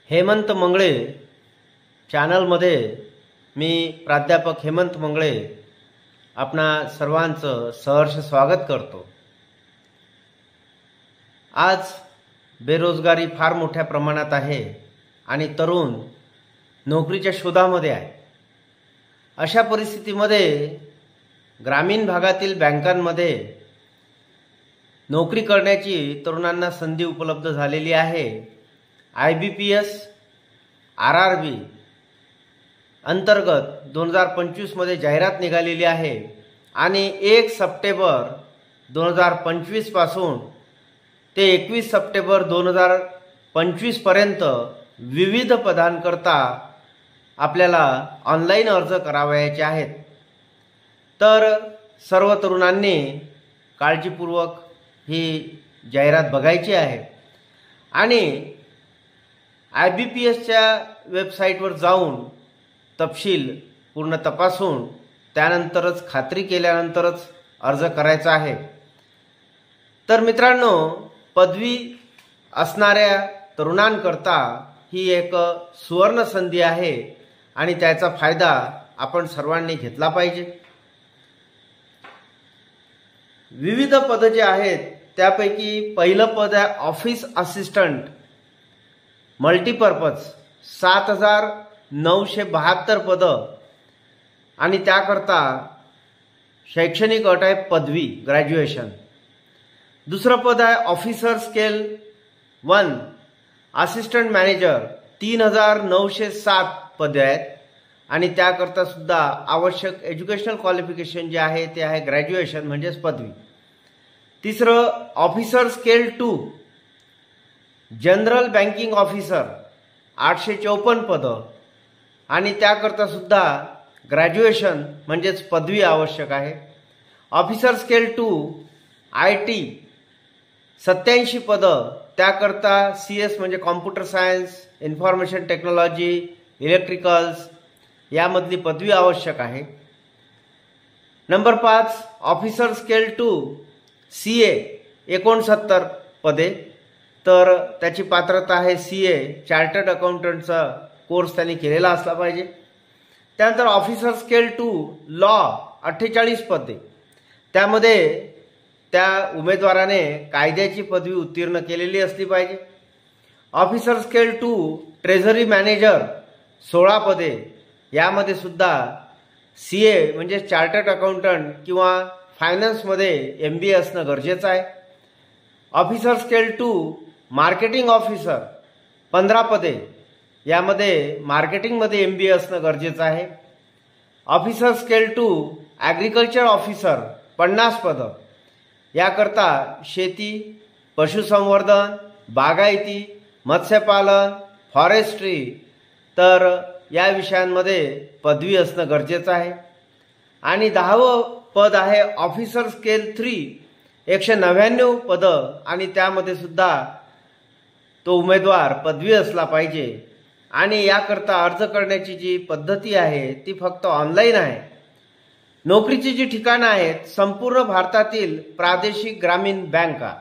हेमंत मंगळे चॅनलमध्ये मी प्राध्यापक हेमंत मंगळे आपणा सर्वांचं सहर्ष स्वागत करतो। आज बेरोजगारी फार मोठ्या प्रमाणात आहे आणि तरुण नोकरीच्या शोधामध्ये आहे। अशा परिस्थितीमध्ये ग्रामीण भागातील बँकांमध्ये नोकरी करण्याची तरुणांना संधी उपलब्ध झालेली आहे। IBPS RRB अंतर्गत 2025 मध्ये जाहिरात निघालेली आहे आणि 1 सप्टेंबर 2025 पासून ते 21 सप्टेंबर 2025 पर्यंत विविध पदांकरता आपल्याला ऑनलाईन अर्ज करावयाचे आहेत। तर सर्व तरुणांनी काळजीपूर्वक ही जाहिरात बघायची आहे आणि IBPSच्या वेबसाईटवर जाऊन तपशील पूर्ण तपासून त्यानंतरच खात्री केल्यानंतरच अर्ज करायचा आहे। तर मित्रांनो, पदवी असणाऱ्या तरुणांकरता ही एक सुवर्ण संधी आहे आणि त्याचा फायदा आपण सर्वांनी घेतला पाहिजे। विविध पदे जे आहेत त्यापैकी पहिलं पद आहे ऑफिस असिस्टंट मल्टीपर्पज 7972 पद आणि त्याकरता शैक्षणिक अट आहे पदवी ग्रॅज्युएशन। दुसरं पद आहे ऑफिसर स्केल 1 असिस्टंट मॅनेजर 3907 पदे आहेत आणि त्याकरता सुद्धा आवश्यक एज्युकेशनल क्वालिफिकेशन जे आहे ते आहे ग्रॅज्युएशन म्हणजेच पदवी। तिसरं officer scale 2 general banking officer 854 पद आणि त्याकरता सुद्धा ग्रॅज्युएशन म्हणजेच पदवी आवश्यक आहे। ऑफिसर स्केल 2 IT 87 पद त्याकरता CS म्हणजे computer science, information technology, electricals यामधली पदवी आवश्यक आहे। नंबर 5 ऑफिसर स्केल 2 CA 69 पदे, तर त्याची पात्रता आहे CA चार्टर्ड अकाउंटंटचा कोर्स त्यांनी केलेला असला पाहिजे। त्यानंतर ऑफिसर स्केल 2 लॉ 48 पदे, त्यामध्ये त्या उमेदवाराने कायद्याची पदवी उत्तीर्ण केलेली असली पाहिजे। ऑफिसर स्केल 2 ट्रेझरी मॅनेजर 16 पदे, यामध्ये सुद्धा CA म्हणजे चार्टर्ड अकाउंटंट किंवा फायनान्समध्ये MBA असणं गरजेचं आहे। ऑफिसर स्केल 2 मार्केटिंग ऑफिसर 15 पदे, यामध्ये मार्केटिंगमध्ये MBA असणं गरजेचं आहे। ऑफिसर स्केल 2 ॲग्रिकल्चर ऑफिसर 50 पदं, याकरता शेती, पशुसंवर्धन, बागायती, मत्स्यपालन, फॉरेस्ट्री तर या विषयांमध्ये पदवी असणं गरजेचं आहे। आणि 10वं पद आहे ऑफिसर स्केल 3 199 पदं आणि त्यामध्ये सुद्धा तो उमेदवार पदवी असला पाहिजे। आणि याकरता अर्ज करण्याची जी पद्धती आहे ती फक्त ऑनलाईन आहे। नोकरीची जी ठिकाणं आहेत संपूर्ण भारतातील प्रादेशिक ग्रामीण बँका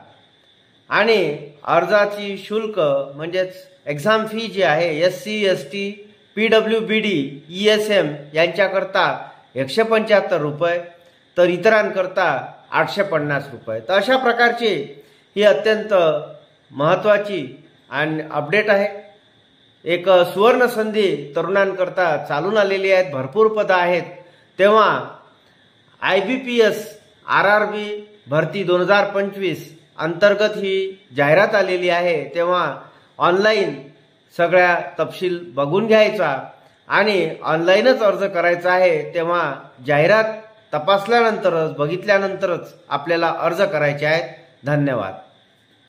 आणि अर्जाची शुल्क म्हणजेच एक्झाम फी जी आहे SC ST PWBD ESM यांच्याकरता 175 रुपये, तर इतरांकरता 850 रुपये। तर अशा प्रकारची ही अत्यंत महत्त्वाची आणि अपडेट आहे। एक सुवर्ण संधी तरुणांकरता चालून आलेली आहेत, भरपूर पदं आहेत। तेव्हा IBPS RRB भरती 2025 अंतर्गत ही जाहिरात आलेली आहे, तेव्हा ऑनलाईन सगळ्या तपशील बघून घ्यायचा आणि ऑनलाईनच अर्ज करायचा आहे। तेव्हा जाहिरात तपासल्यानंतरच बघितल्यानंतरच आपल्याला अर्ज करायचे आहेत। धन्यवाद।